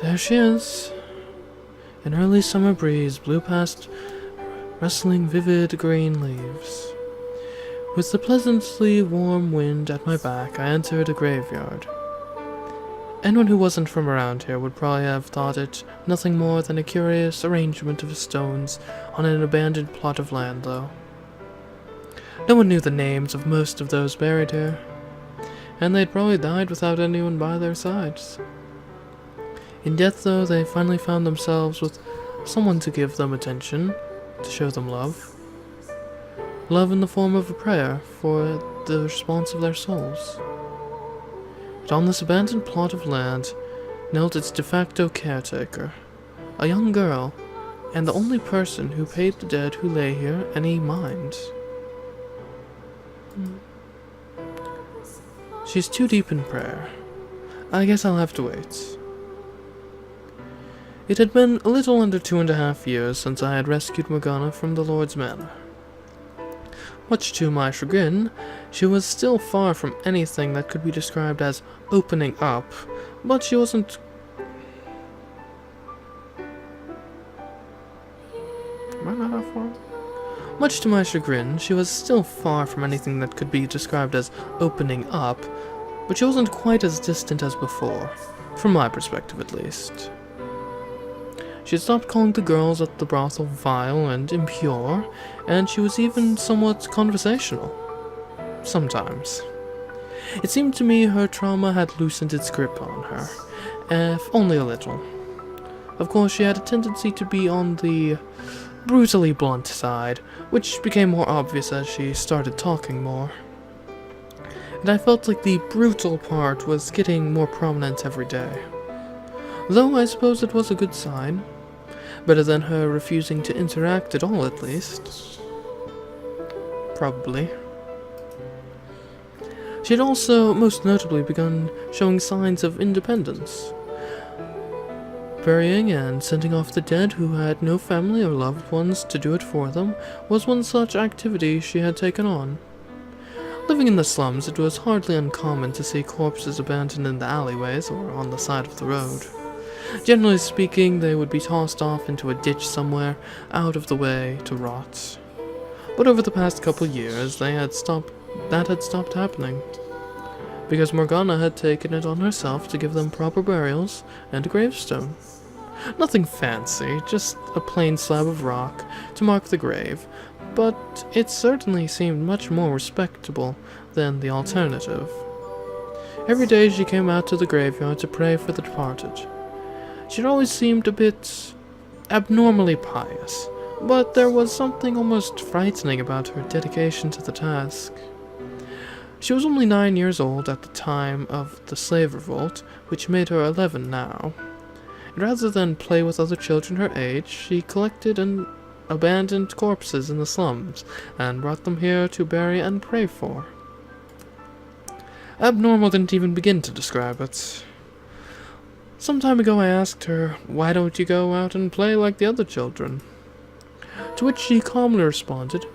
There she is. An early summer breeze blew past, rustling vivid green leaves. With the pleasantly warm wind at my back, I entered a graveyard. Anyone who wasn't from around here would probably have thought it nothing more than a curious arrangement of stones on an abandoned plot of land, though. No one knew the names of most of those buried here, and they'd probably died without anyone by their sides. In death, though, they finally found themselves with someone to give them attention, to show them love. Love in the form of a prayer for the response of their souls. But on this abandoned plot of land knelt its de facto caretaker, a young girl, and the only person who paid the dead who lay here any mind. She's too deep in prayer. I guess I'll have to wait. It had been a little under 2.5 years since I had rescued Morgana from the Lord's Manor. Much to my chagrin, she was still far from anything that could be described as opening up, but she wasn't... Much to my chagrin, she was still far from anything that could be described as opening up, but she wasn't quite as distant as before, from my perspective at least. She had stopped calling the girls at the brothel vile and impure, and she was even somewhat conversational. Sometimes. It seemed to me her trauma had loosened its grip on her, if only a little. Of course, she had a tendency to be on the brutally blunt side, which became more obvious as she started talking more. And I felt like the brutal part was getting more prominent every day. Though I suppose it was a good sign. Better than her refusing to interact at all, at least. Probably. She had also, most notably, begun showing signs of independence. Burying and sending off the dead who had no family or loved ones to do it for them was one such activity she had taken on. Living in the slums, it was hardly uncommon to see corpses abandoned in the alleyways or on the side of the road. Generally speaking, they would be tossed off into a ditch somewhere out of the way to rot. But over the past couple years, that had stopped happening, because Morgana had taken it on herself to give them proper burials and a gravestone. Nothing fancy, just a plain slab of rock to mark the grave, but it certainly seemed much more respectable than the alternative. Every day she came out to the graveyard to pray for the departed. She'd always seemed a bit abnormally pious, but there was something almost frightening about her dedication to the task. She was only 9 years old at the time of the slave revolt, which made her 11 now. And rather than play with other children her age, she collected and abandoned corpses in the slums, and brought them here to bury and pray for. Abnormal didn't even begin to describe it. Some time ago I asked her, "Why don't you go out and play like the other children?" To which she calmly responded,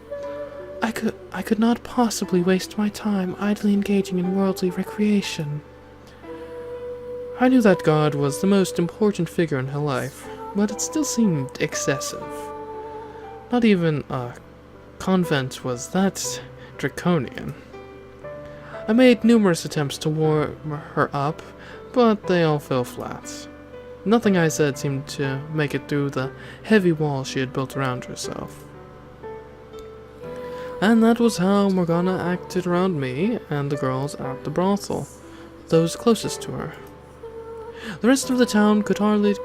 I could not possibly waste my time idly engaging in worldly recreation." I knew that God was the most important figure in her life, but it still seemed excessive. Not even a convent was that draconian. I made numerous attempts to warm her up, but they all fell flat. Nothing I said seemed to make it through the heavy wall she had built around herself. And that was how Morgana acted around me and the girls at the brothel, those closest to her. The rest of the town could hardly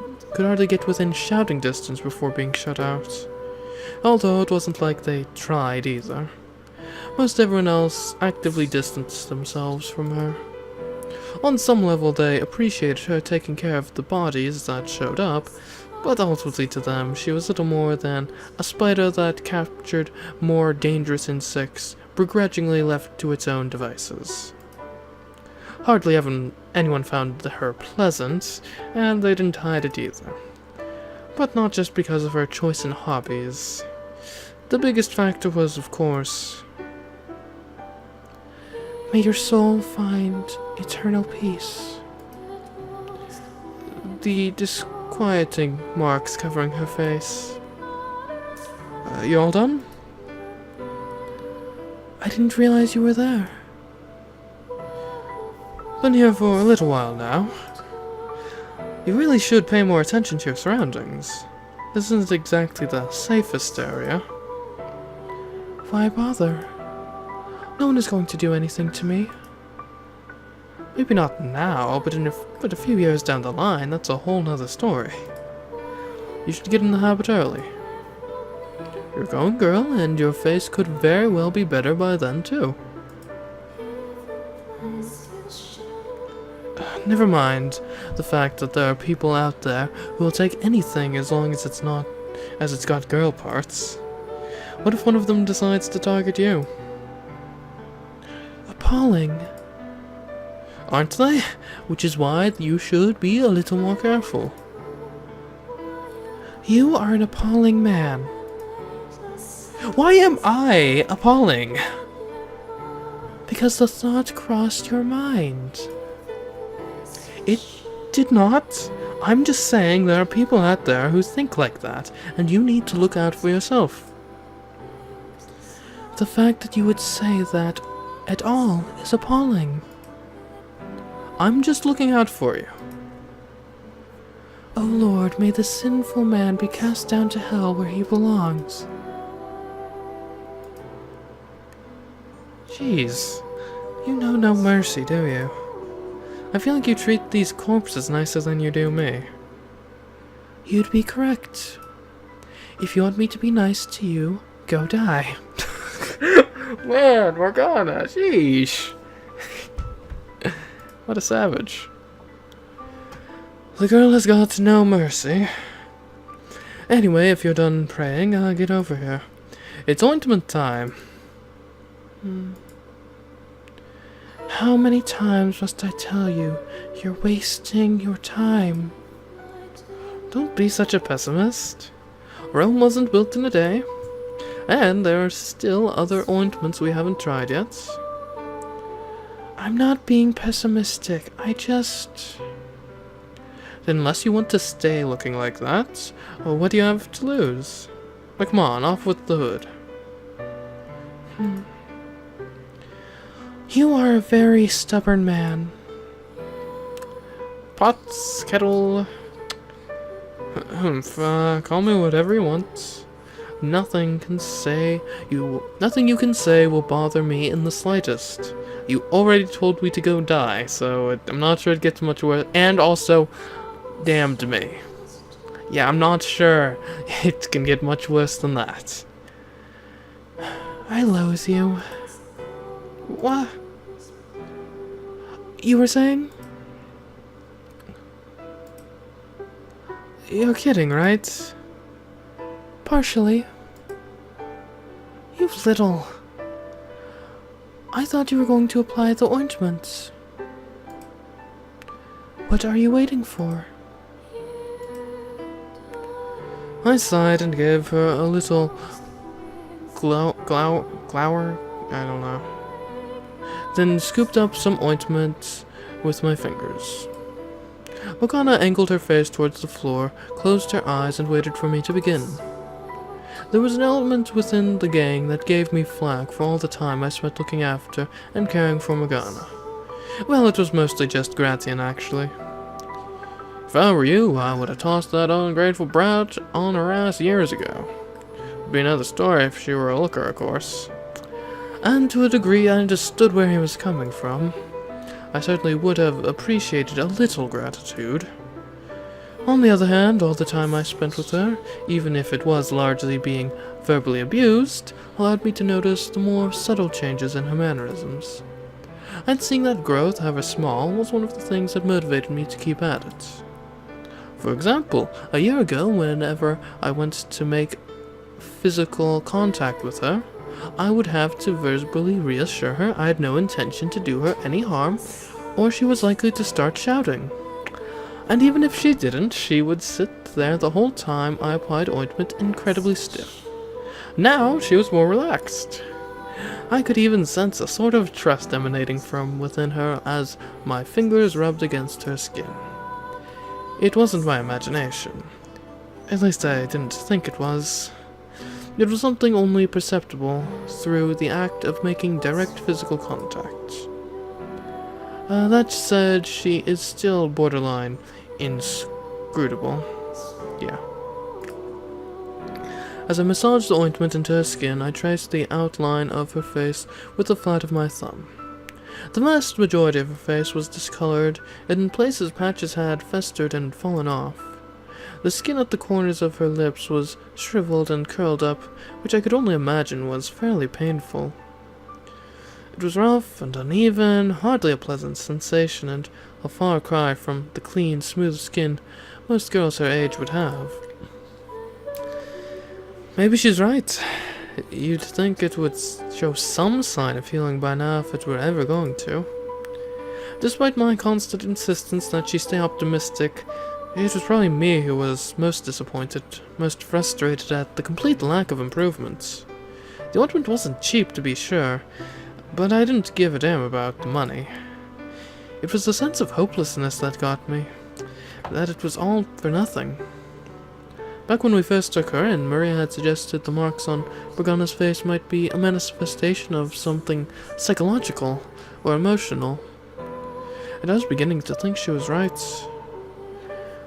get within shouting distance before being shut out, although it wasn't like they tried either. Most everyone else actively distanced themselves from her. On some level, they appreciated her taking care of the bodies that showed up, but ultimately to them, she was little more than a spider that captured more dangerous insects, begrudgingly left to its own devices. Hardly anyone found her pleasant, and they didn't hide it either. But not just because of her choice in hobbies. The biggest factor was, of course, "May your soul find eternal peace." the disquieting marks covering her face. You all done? I didn't realize you were there. Been here for a little while now. You really should pay more attention to your surroundings. This isn't exactly the safest area. Why bother? No one is going to do anything to me. Maybe not now, but a few years down the line, that's a whole nother story. You should get in the habit early. You're a grown girl, and your face could very well be better by then, too. Never mind the fact that there are people out there who will take anything as long as it's got girl parts. What if one of them decides to target you? Appalling. Aren't they? Which is why you should be a little more careful. You are an appalling man. Why am I appalling? Because the thought crossed your mind. It did not. I'm just saying there are people out there who think like that, and you need to look out for yourself. The fact that you would say that at all is appalling. I'm just looking out for you. Oh Lord, may the sinful man be cast down to hell where he belongs. Jeez, you know no mercy, do you? I feel like you treat these corpses nicer than you do me. You'd be correct. If you want me to be nice to you, go die. Man, Morgana, sheesh. What a savage. The girl has got no mercy. Anyway, if you're done praying, get over here. It's ointment time. How many times must I tell you, you're wasting your time? Don't be such a pessimist. Rome wasn't built in a day. And there are still other ointments we haven't tried yet. I'm not being pessimistic, Then unless you want to stay looking like that, well, what do you have to lose? Like, come on, off with the hood. You are a very stubborn man. Pots, kettle... call me whatever you want. Nothing you can say will bother me in the slightest. You already told me to go die, so I'm not sure it gets much worse. And also, damned me. Yeah, I'm not sure it can get much worse than that. I loathe you. What? You were saying? You're kidding, right? Partially. You little... I thought you were going to apply the ointment. What are you waiting for? I sighed and gave her a little glower, I don't know. Then scooped up some ointment with my fingers. Morgana angled her face towards the floor, closed her eyes, and waited for me to begin. There was an element within the gang that gave me flack for all the time I spent looking after and caring for Morgana. Well, it was mostly just Gratian, actually. If I were you, I would have tossed that ungrateful brat on her ass years ago. Would be another story if she were a looker, of course. And to a degree, I understood where he was coming from. I certainly would have appreciated a little gratitude. On the other hand, all the time I spent with her, even if it was largely being verbally abused, allowed me to notice the more subtle changes in her mannerisms. And seeing that growth, however small, was one of the things that motivated me to keep at it. For example, a year ago, whenever I went to make physical contact with her, I would have to verbally reassure her I had no intention to do her any harm, or she was likely to start shouting. And even if she didn't, she would sit there the whole time I applied ointment incredibly stiff. Now she was more relaxed. I could even sense a sort of trust emanating from within her as my fingers rubbed against her skin. It wasn't my imagination. At least I didn't think it was. It was something only perceptible through the act of making direct physical contact. That said, she is still borderline inscrutable. Yeah. As I massaged the ointment into her skin, I traced the outline of her face with the flat of my thumb. The vast majority of her face was discolored, and in places patches had festered and fallen off. The skin at the corners of her lips was shriveled and curled up, which I could only imagine was fairly painful. It was rough and uneven, hardly a pleasant sensation, and a far cry from the clean, smooth skin most girls her age would have. Maybe she's right. You'd think it would show some sign of healing by now if it were ever going to. Despite my constant insistence that she stay optimistic, it was probably me who was most disappointed, most frustrated at the complete lack of improvements. The ointment wasn't cheap, to be sure, but I didn't give a damn about the money. It was the sense of hopelessness that got me, that it was all for nothing. Back when we first took her in, Maria had suggested the marks on Morgana's face might be a manifestation of something psychological or emotional, and I was beginning to think she was right.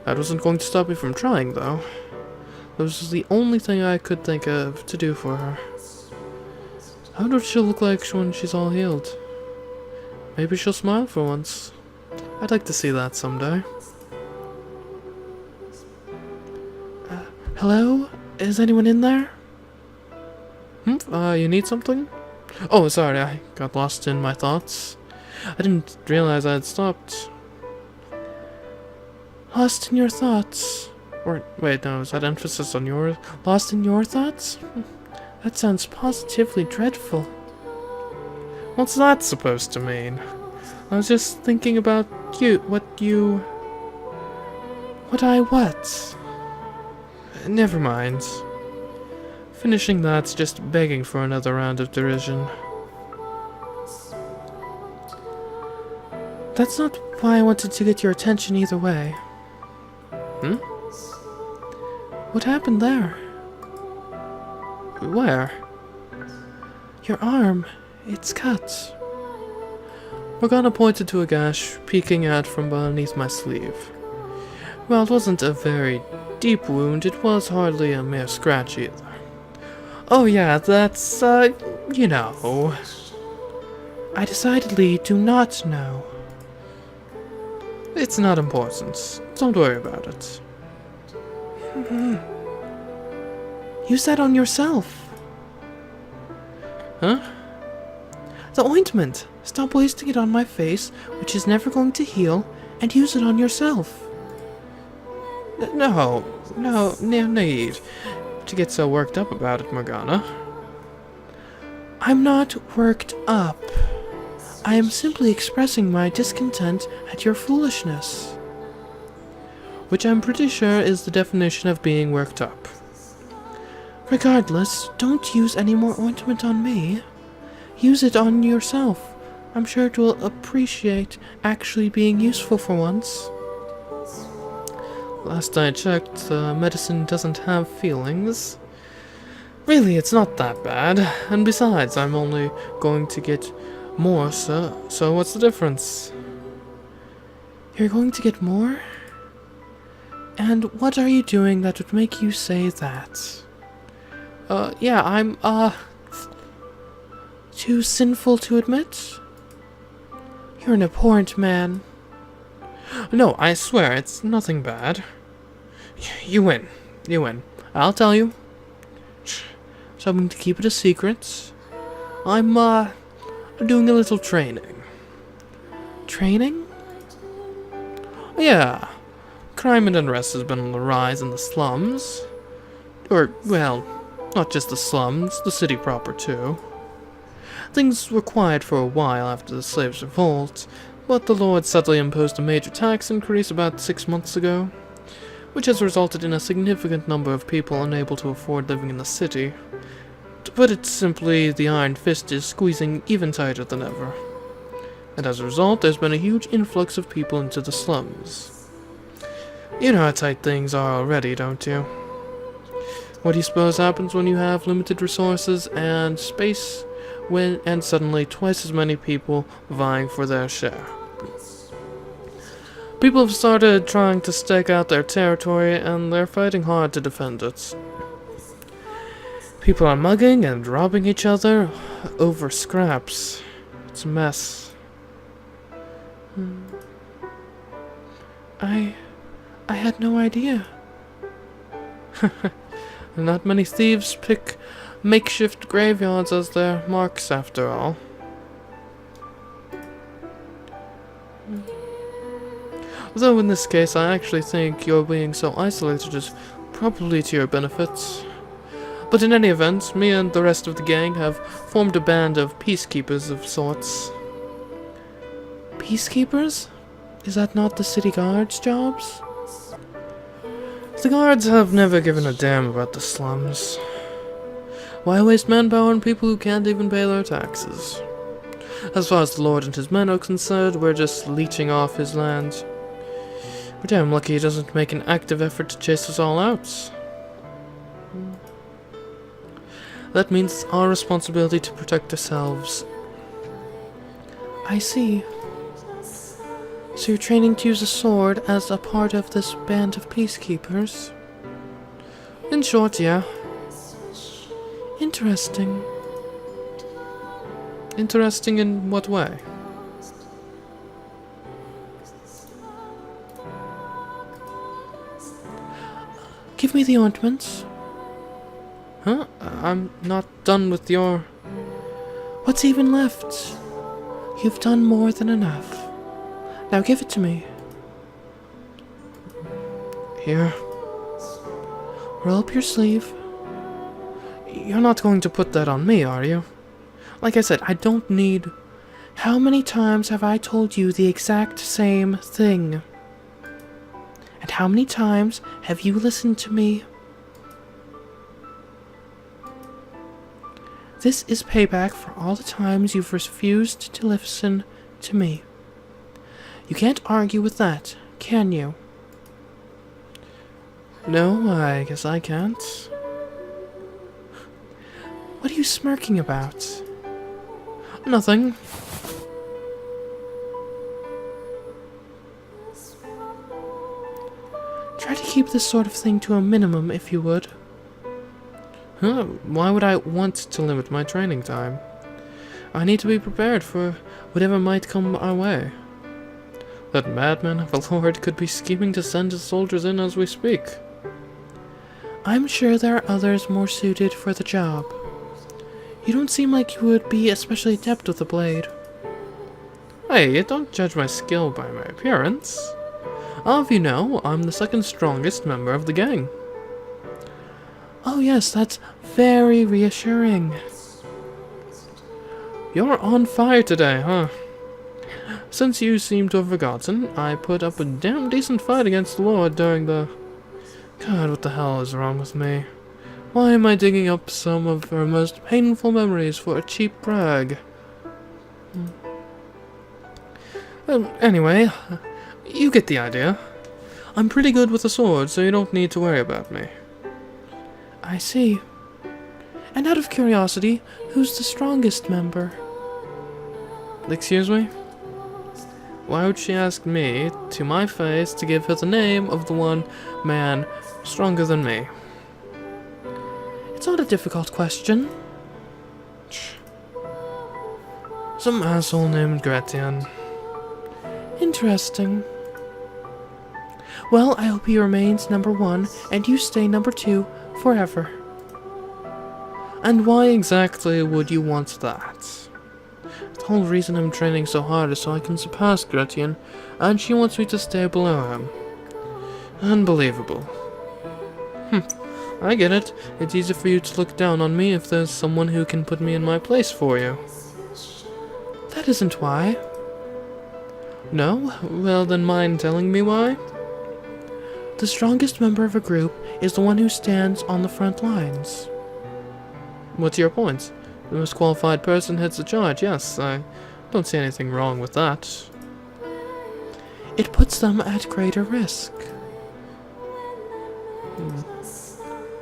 That wasn't going to stop me from trying, though. That was the only thing I could think of to do for her. I wonder what she'll look like when she's all healed. Maybe she'll smile for once. I'd like to see that someday. Hello? Is anyone in there? You need something? Oh, sorry, I got lost in my thoughts. I didn't realize I had stopped. Lost in your thoughts? Or, wait, no, is that emphasis on your... Lost in your thoughts? That sounds positively dreadful. What's that supposed to mean? I was just thinking about you, what? Never mind. Finishing that's just begging for another round of derision. That's not why I wanted to get your attention either way. What happened there? Where? Your arm. It's cut. Morgana pointed to a gash peeking out from beneath my sleeve. Well, it wasn't a very deep wound, it was hardly a mere scratch either. Oh yeah, that's, you know. I decidedly do not know. It's not important. Don't worry about it. Use that on yourself. Huh? The ointment. Stop wasting it on my face, which is never going to heal, and use it on yourself. No need to get so worked up about it, Morgana. I'm not worked up. I am simply expressing my discontent at your foolishness. Which I'm pretty sure is the definition of being worked up. Regardless, don't use any more ointment on me. Use it on yourself. I'm sure it will appreciate actually being useful for once. Last I checked, medicine doesn't have feelings. Really, it's not that bad. And besides, I'm only going to get more, so what's the difference? You're going to get more? And what are you doing that would make you say that? Yeah, I'm, too sinful to admit? You're an abhorrent man. No, I swear, it's nothing bad. You win. I'll tell you. So I'm going to keep it a secret. I'm, doing a little training. Training? Yeah. Crime and unrest has been on the rise in the slums. Or, well, not just the slums, the city proper too. Things were quiet for a while after the slaves' revolt, but the Lord suddenly imposed a major tax increase about 6 months ago, which has resulted in a significant number of people unable to afford living in the city. To put it simply, the Iron Fist is squeezing even tighter than ever. And as a result, there's been a huge influx of people into the slums. You know how tight things are already, don't you? What do you suppose happens when you have limited resources and space, and suddenly twice as many people vying for their share? People have started trying to stake out their territory, and they're fighting hard to defend it. People are mugging and robbing each other over scraps. It's a mess. I had no idea. Not many thieves pick makeshift graveyards as their marks, after all. Though in this case, I actually think your being so isolated is probably to your benefit. But in any event, me and the rest of the gang have formed a band of peacekeepers of sorts. Peacekeepers? Is that not the city guards' jobs? The guards have never given a damn about the slums. Why waste manpower on people who can't even pay their taxes? As far as the Lord and his men are concerned, we're just leeching off his land. We're damn lucky he doesn't make an active effort to chase us all out. That means it's our responsibility to protect ourselves. I see. So you're training to use a sword as a part of this band of peacekeepers? In short, yeah. Interesting. Interesting in what way? Give me the ointments. Huh? I'm not done with your... What's even left? You've done more than enough. Now give it to me. Here. Roll up your sleeve. You're not going to put that on me, are you? Like I said, I don't need... How many times have I told you the exact same thing? And how many times have you listened to me? This is payback for all the times you've refused to listen to me. You can't argue with that, can you? No, I guess I can't. What are you smirking about? Nothing. Try to keep this sort of thing to a minimum, if you would. Huh? Why would I want to limit my training time? I need to be prepared for whatever might come our way. That madman of a lord could be scheming to send his soldiers in as we speak. I'm sure there are others more suited for the job. You don't seem like you would be especially adept with a blade. Hey, don't judge my skill by my appearance. I'll have you know, I'm the second strongest member of the gang. Oh yes, that's very reassuring. You're on fire today, huh? Since you seem to have forgotten, I put up a damn decent fight against the Lord during the... God, what the hell is wrong with me? Why am I digging up some of her most painful memories for a cheap brag? Anyway, you get the idea. I'm pretty good with a sword, so you don't need to worry about me. I see. And out of curiosity, who's the strongest member? Excuse me? Why would she ask me, to my face, to give her the name of the one man stronger than me? It's not a difficult question. Some asshole named Requiem. Interesting. Well, I hope he remains number 1, and you stay number 2 forever. And why exactly would you want that? The whole reason I'm training so hard is so I can surpass Requiem, and she wants me to stay below him. Unbelievable. I get it. It's easy for you to look down on me if there's someone who can put me in my place for you. That isn't why. No? Well, then mind telling me why? The strongest member of a group is the one who stands on the front lines. What's your point? The most qualified person heads the charge, yes. I don't see anything wrong with that. It puts them at greater risk.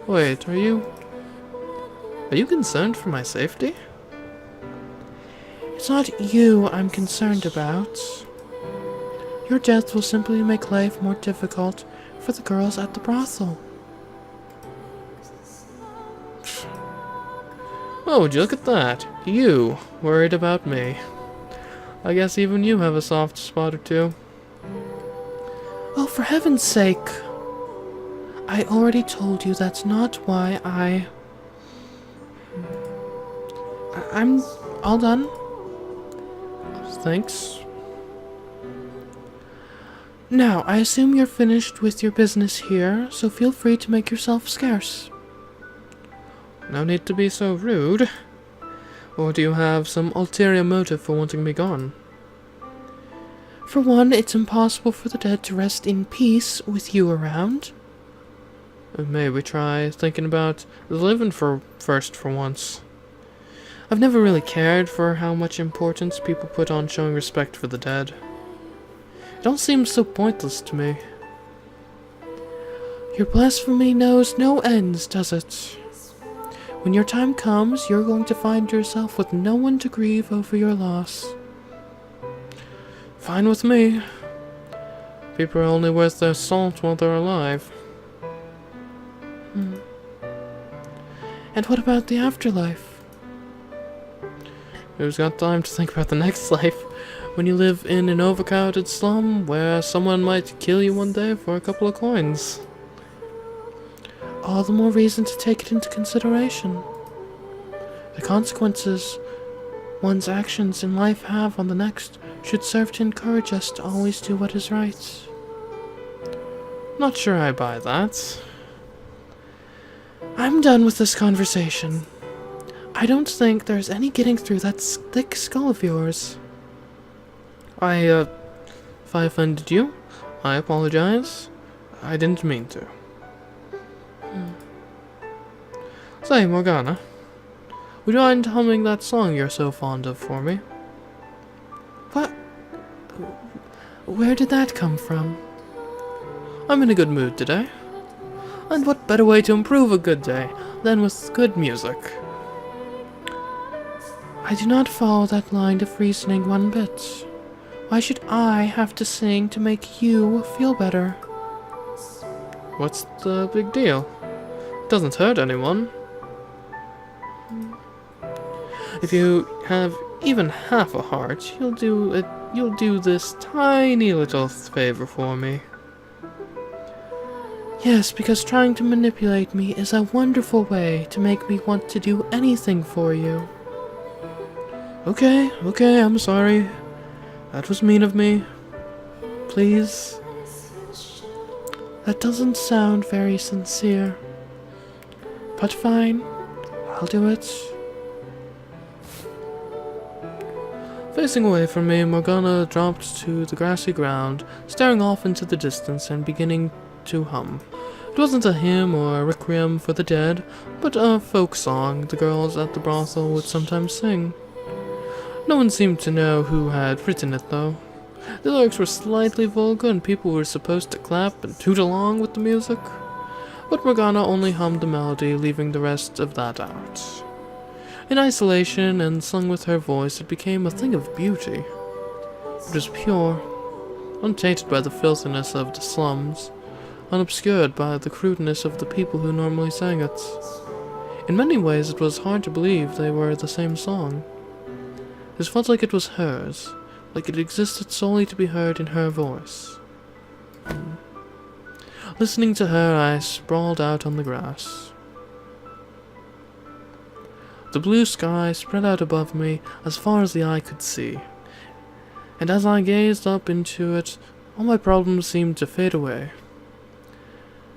Wait, are you concerned for my safety? It's not you I'm concerned about. Your death will simply make life more difficult for the girls at the brothel. Oh, would you look at that? You worried about me. I guess even you have a soft spot or two. Oh, for heaven's sake. I already told you that's not why I'm all done. Thanks. Now, I assume you're finished with your business here, so feel free to make yourself scarce. No need to be so rude. Or do you have some ulterior motive for wanting me gone? For one, it's impossible for the dead to rest in peace with you around. Maybe try thinking about the living first for once. I've never really cared for how much importance people put on showing respect for the dead. It all seems so pointless to me. Your blasphemy knows no ends, does it? When your time comes, you're going to find yourself with no one to grieve over your loss. Fine with me. People are only worth their salt while they're alive. And what about the afterlife? Who's got time to think about the next life when you live in an overcrowded slum where someone might kill you one day for a couple of coins? All the more reason to take it into consideration. The consequences one's actions in life have on the next should serve to encourage us to always do what is right. Not sure I buy that. I'm done with this conversation. I don't think there's any getting through that thick skull of yours. If I offended you, I apologize. I didn't mean to. Say, Morgana, would you mind humming that song you're so fond of for me? What? Where did that come from? I'm in a good mood today. And what better way to improve a good day than with good music? I do not follow that line of reasoning one bit. Why should I have to sing to make you feel better? What's the big deal? It doesn't hurt anyone. If you have even half a heart, you'll do this tiny little favor for me. Yes, because trying to manipulate me is a wonderful way to make me want to do anything for you. Okay, I'm sorry. That was mean of me. Please. That doesn't sound very sincere. But fine, I'll do it. Facing away from me, Morgana dropped to the grassy ground, staring off into the distance and beginning to hum. It wasn't a hymn or a requiem for the dead, but a folk song the girls at the brothel would sometimes sing. No one seemed to know who had written it, though. The lyrics were slightly vulgar and people were supposed to clap and toot along with the music, but Morgana only hummed the melody, leaving the rest of that out. In isolation and sung with her voice, it became a thing of beauty. It was pure, untainted by the filthiness of the slums, unobscured by the crudeness of the people who normally sang it. In many ways, it was hard to believe they were the same song. It felt like it was hers, like it existed solely to be heard in her voice. Listening to her, I sprawled out on the grass. The blue sky spread out above me as far as the eye could see, and as I gazed up into it, all my problems seemed to fade away.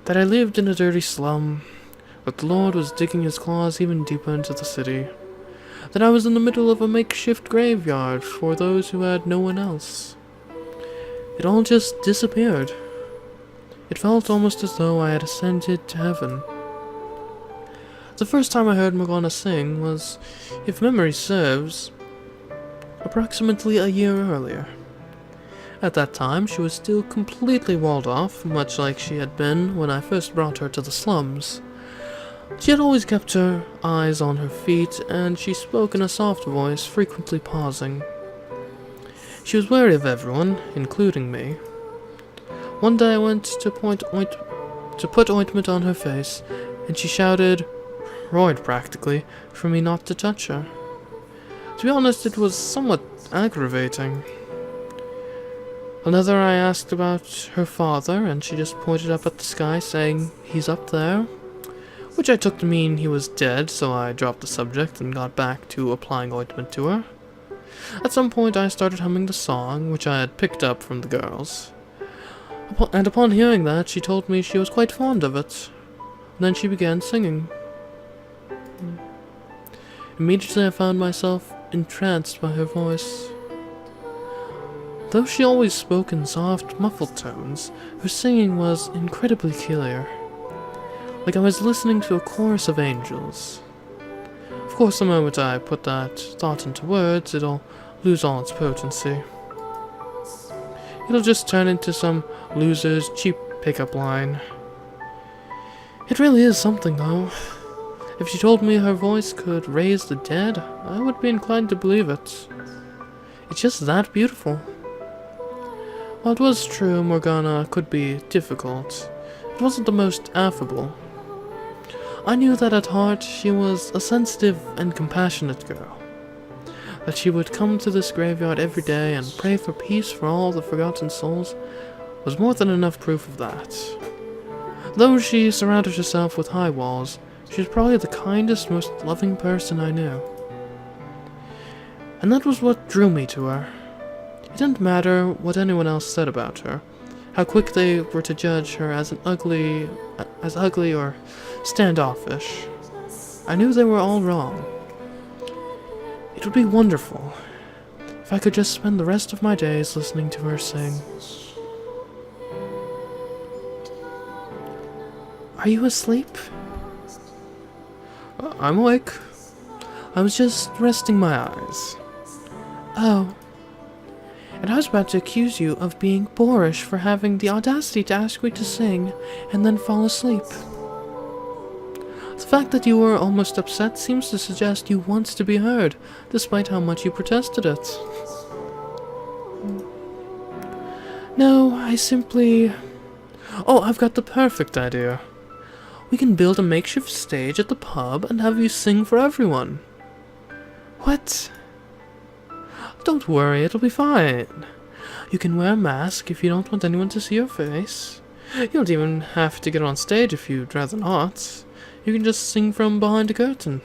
That I lived in a dirty slum, that the Lord was digging his claws even deeper into the city, that I was in the middle of a makeshift graveyard for those who had no one else. It all just disappeared. It felt almost as though I had ascended to heaven. The first time I heard Morgana sing was, if memory serves, approximately a year earlier. At that time, she was still completely walled off, much like she had been when I first brought her to the slums. She had always kept her eyes on her feet, and she spoke in a soft voice, frequently pausing. She was wary of everyone, including me. One day I went to put ointment on her face, and she shouted, roared practically, for me not to touch her. To be honest, it was somewhat aggravating. Another I asked about her father, and she just pointed up at the sky, saying, "He's up there," which I took to mean he was dead, so I dropped the subject and got back to applying ointment to her. At some point I started humming the song, which I had picked up from the girls. And upon hearing that, she told me she was quite fond of it. Then she began singing. Immediately I found myself entranced by her voice. Though she always spoke in soft, muffled tones, her singing was incredibly clear, like I was listening to a chorus of angels. Of course, the moment I put that thought into words, it'll lose all its potency. It'll just turn into some loser's cheap pickup line. It really is something, though. If she told me her voice could raise the dead, I would be inclined to believe it. It's just that beautiful. While it was true Morgana could be difficult, it wasn't the most affable. I knew that at heart she was a sensitive and compassionate girl. That she would come to this graveyard every day and pray for peace for all the forgotten souls was more than enough proof of that. Though she surrounded herself with high walls, she was probably the kindest, most loving person I knew. And that was what drew me to her. It didn't matter what anyone else said about her, how quick they were to judge her as ugly or standoffish. I knew they were all wrong. It would be wonderful if I could just spend the rest of my days listening to her sing. Are you asleep? I'm awake. I was just resting my eyes. Oh. And I was about to accuse you of being boorish for having the audacity to ask me to sing and then fall asleep. The fact that you were almost upset seems to suggest you want to be heard, despite how much you protested it. No, I simply... Oh, I've got the perfect idea. We can build a makeshift stage at the pub and have you sing for everyone. What? Don't worry, it'll be fine. You can wear a mask if you don't want anyone to see your face. You don't even have to get on stage if you'd rather not. You can just sing from behind a curtain.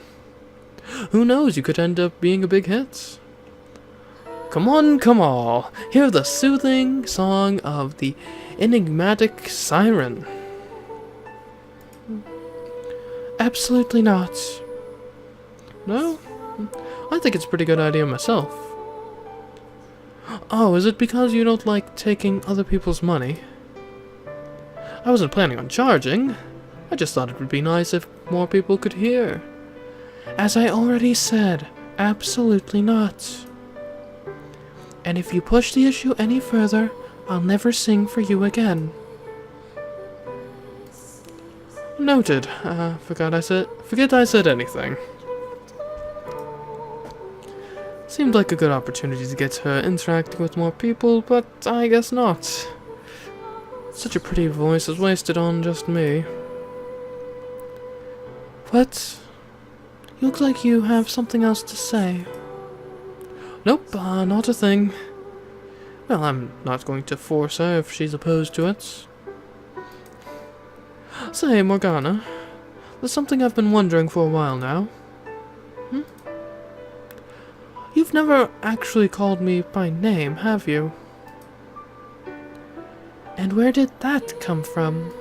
Who knows, you could end up being a big hit. Come on, come all. Hear the soothing song of the enigmatic siren. Absolutely not. No? I think it's a pretty good idea myself. Oh, is it because you don't like taking other people's money? I wasn't planning on charging. I just thought it would be nice if more people could hear. As I already said, absolutely not. And if you push the issue any further, I'll never sing for you again. Noted. Forget I said anything. Seemed like a good opportunity to get her interacting with more people, but I guess not. Such a pretty voice is wasted on just me. What? You look like you have something else to say. Nope, not a thing. Well, I'm not going to force her if she's opposed to it. Say, Morgana, there's something I've been wondering for a while now. You've never actually called me by name, have you? And where did that come from?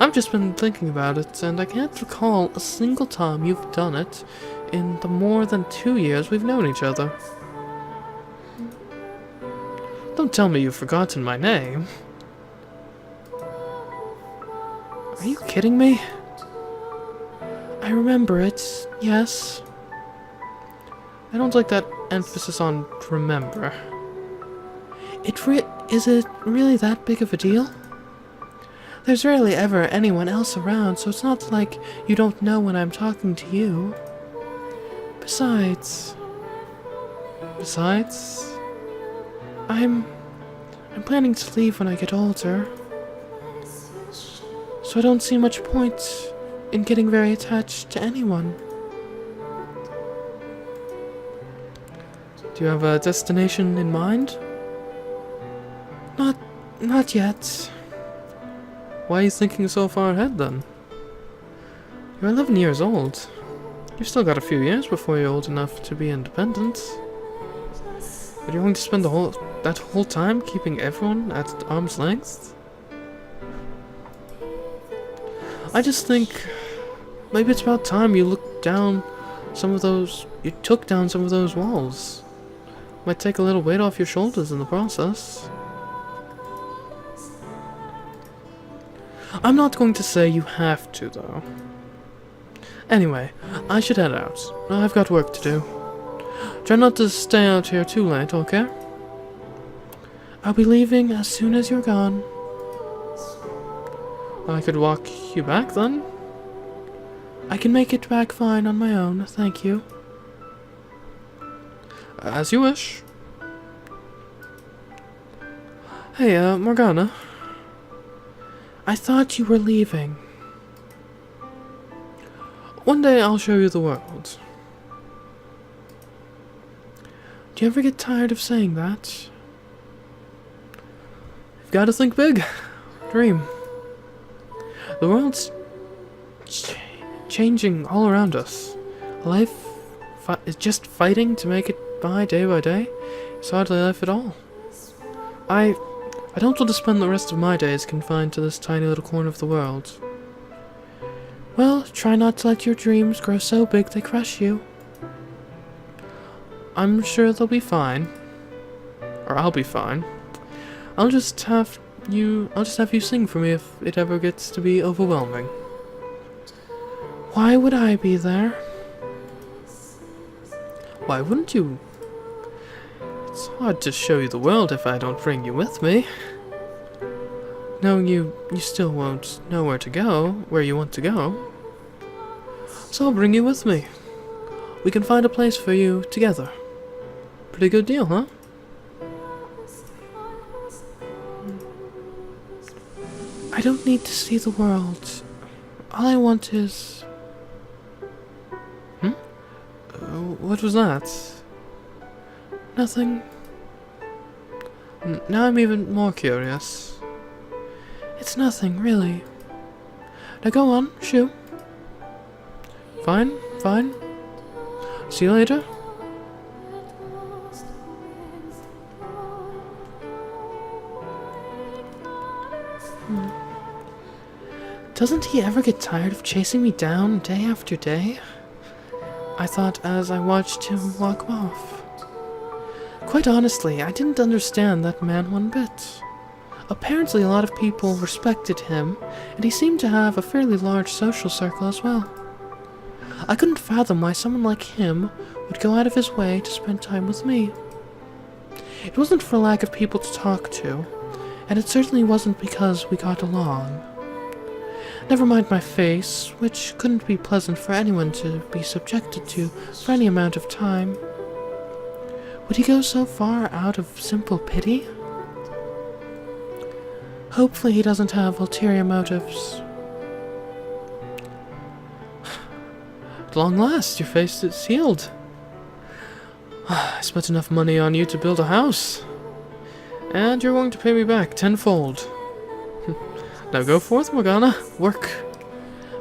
I've just been thinking about it, and I can't recall a single time you've done it in the more than 2 years we've known each other. Don't tell me you've forgotten my name. Are you kidding me? I remember it, yes. I don't like that emphasis on remember. Is it really that big of a deal? There's rarely ever anyone else around, so it's not like you don't know when I'm talking to you. Besides, I'm planning to leave when I get older, so I don't see much point in getting very attached to anyone. Do you have a destination in mind? Not yet. Why are you thinking so far ahead then? You're 11 years old. You've still got a few years before you're old enough to be independent. But you're going to spend that whole time keeping everyone at arm's length? I just think maybe it's about time you took down some of those walls. Might take a little weight off your shoulders in the process. I'm not going to say you have to, though. Anyway, I should head out. I've got work to do. Try not to stay out here too late, okay? I'll be leaving as soon as you're gone. I could walk you back, then? I can make it back fine on my own, thank you. As you wish. Hey, Morgana. I thought you were leaving. One day I'll show you the world. Do you ever get tired of saying that? You've got to think big. Dream. The world's changing all around us. Life is just fighting to make it by day. It's hardly life at all. I don't want to spend the rest of my days confined to this tiny little corner of the world. Well, try not to let your dreams grow so big they crush you. I'm sure they'll be fine. Or I'll be fine. I'll just have you sing for me if it ever gets to be overwhelming. Why would I be there? Why wouldn't you? It's hard to show you the world if I don't bring you with me. Knowing you still won't know where you want to go. So I'll bring you with me. We can find a place for you together. Pretty good deal, huh? I don't need to see the world. All I want is... What was that? Nothing. Now I'm even more curious. It's nothing, really. Now go on, shoo. Fine. See you later. Doesn't he ever get tired of chasing me down day after day? I thought as I watched him walk off. Quite honestly, I didn't understand that man one bit. Apparently a lot of people respected him, and he seemed to have a fairly large social circle as well. I couldn't fathom why someone like him would go out of his way to spend time with me. It wasn't for lack of people to talk to, and it certainly wasn't because we got along. Never mind my face, which couldn't be pleasant for anyone to be subjected to for any amount of time. Would he go so far out of simple pity? Hopefully he doesn't have ulterior motives. At long last, your face is healed. I spent enough money on you to build a house. And you're going to pay me back tenfold. Now go forth, Morgana. Work.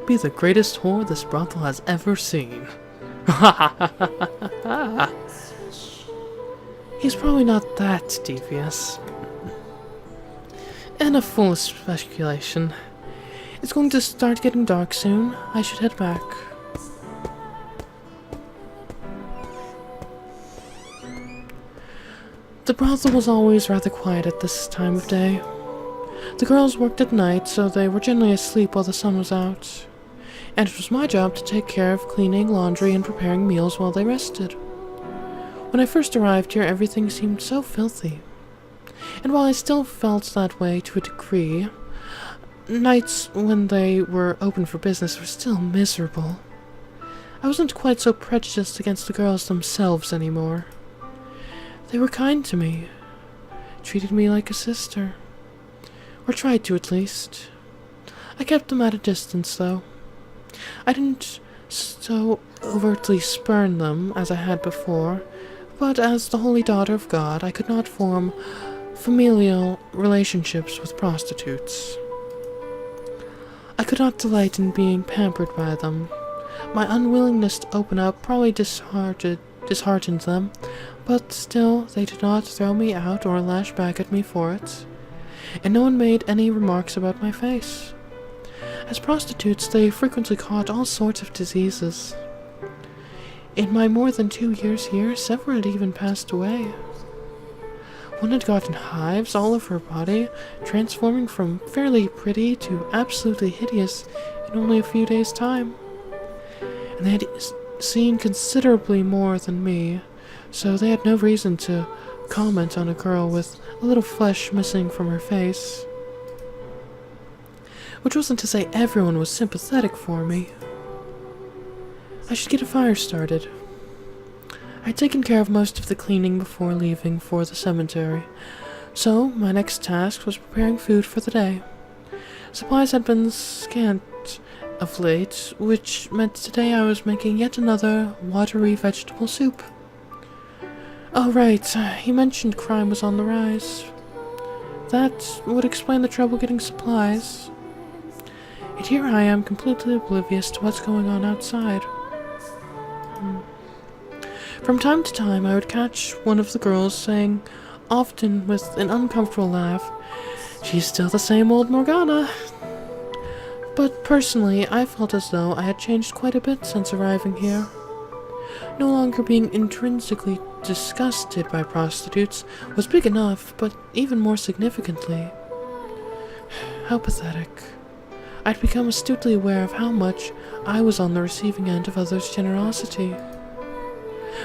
Be the greatest whore this brothel has ever seen. He's probably not that devious. Enough foolish speculation. It's going to start getting dark soon. I should head back. The brothel was always rather quiet at this time of day. The girls worked at night, so they were generally asleep while the sun was out. And it was my job to take care of cleaning, laundry, and preparing meals while they rested. When I first arrived here, everything seemed so filthy. And while I still felt that way to a degree, nights when they were open for business were still miserable. I wasn't quite so prejudiced against the girls themselves anymore. They were kind to me, treated me like a sister. Or tried to, at least. I kept them at a distance, though. I didn't so overtly spurn them as I had before, but as the holy daughter of God, I could not form familial relationships with prostitutes. I could not delight in being pampered by them. My unwillingness to open up probably disheartened them, but still they did not throw me out or lash back at me for it, and no one made any remarks about my face. As prostitutes, they frequently caught all sorts of diseases. In my more than 2 years here, several had even passed away. One had gotten hives all over her body, transforming from fairly pretty to absolutely hideous in only a few days' time. And they had seen considerably more than me, so they had no reason to comment on a girl with a little flesh missing from her face. Which wasn't to say everyone was sympathetic for me. I should get a fire started. I'd taken care of most of the cleaning before leaving for the cemetery, so my next task was preparing food for the day. Supplies had been scant of late, which meant today I was making yet another watery vegetable soup. Oh right, he mentioned crime was on the rise. That would explain the trouble getting supplies. And here I am, completely oblivious to what's going on outside. From time to time, I would catch one of the girls saying, often with an uncomfortable laugh, "She's still the same old Morgana." But personally, I felt as though I had changed quite a bit since arriving here. No longer being intrinsically disgusted by prostitutes was big enough, but even more significantly. How pathetic. I'd become astutely aware of how much I was on the receiving end of others' generosity.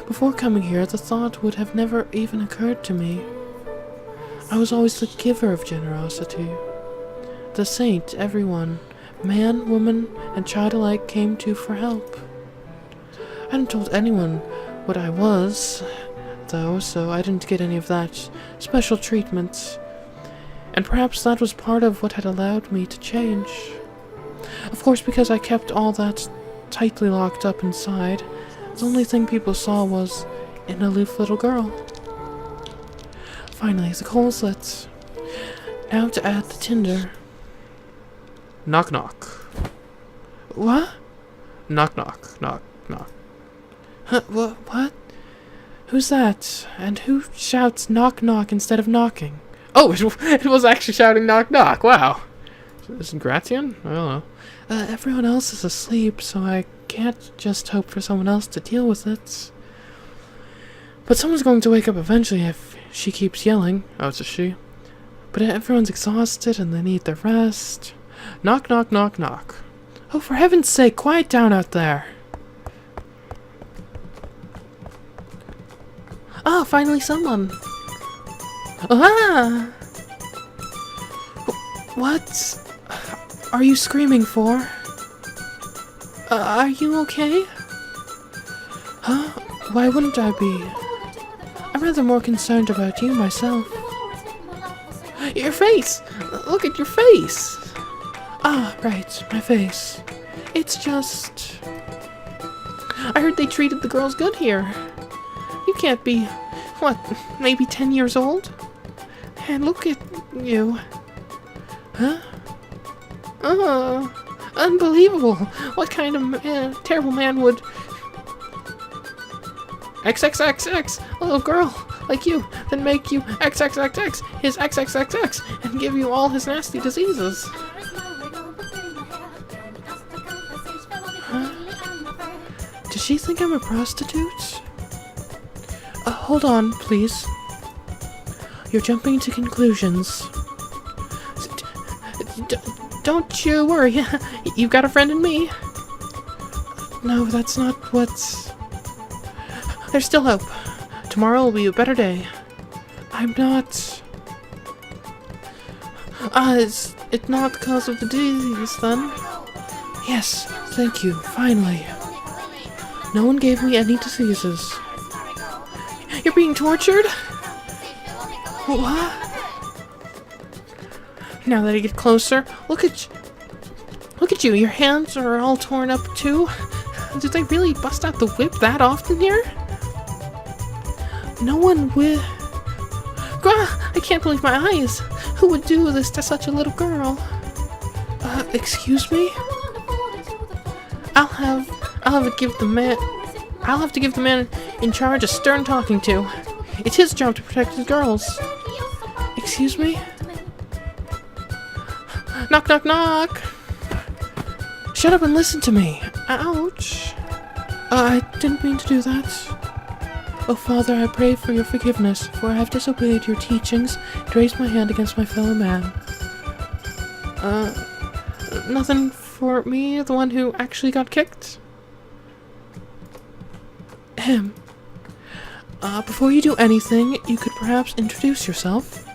Before coming here, the thought would have never even occurred to me. I was always the giver of generosity. The saint everyone, man, woman, and child alike, came to for help. I hadn't told anyone what I was, though, so I didn't get any of that special treatment. And perhaps that was part of what had allowed me to change. Of course, because I kept all that tightly locked up inside, the only thing people saw was an aloof little girl. Finally, the coal's lit. Now to add the tinder. Knock knock. What? Knock knock. Knock knock. Huh, what? Who's that? And who shouts knock knock instead of knocking? Oh, it was actually shouting knock knock. Wow. Is it Gratian? I don't know. Everyone else is asleep, so I can't just hope for someone else to deal with it. But someone's going to wake up eventually if she keeps yelling. Oh, it's a she? But everyone's exhausted and they need their rest. Knock knock knock knock. Oh, for heaven's sake, quiet down out there. Ah, finally someone. Ah! What are you screaming for? Are you okay? Huh? Why wouldn't I be? I'm rather more concerned about you myself. Your face! Look at your face! Ah, right, my face. It's just... I heard they treated the girls good here. You can't be, what, maybe 10 years old? And look at you. Huh? Unbelievable. What kind of terrible man would... XXXX, a little girl like you, then make you XXXX, his XXXX, and give you all his nasty diseases. Huh? Does she think I'm a prostitute? Hold on, please. You're jumping to conclusions. Don't you worry. You've got a friend in me. No, that's not what's... There's still hope. Tomorrow will be a better day. I'm not... Is it not because of the disease, then? Yes, thank you, finally. No one gave me any diseases. You're being tortured? What? Now that I get closer, look at you, your hands are all torn up too. Did they really bust out the whip that often here? No one will. I can't believe my eyes. Who would do this to such a little girl? Excuse me? I'll have to give the man in charge a stern talking to. It's his job to protect his girls. Excuse me? Knock, knock, knock! Shut up and listen to me. Ouch. I didn't mean to do that. Oh, Father, I pray for your forgiveness, for I have disobeyed your teachings and raised my hand against my fellow man. Nothing for me, the one who actually got kicked? Before you do anything, you could perhaps introduce yourself.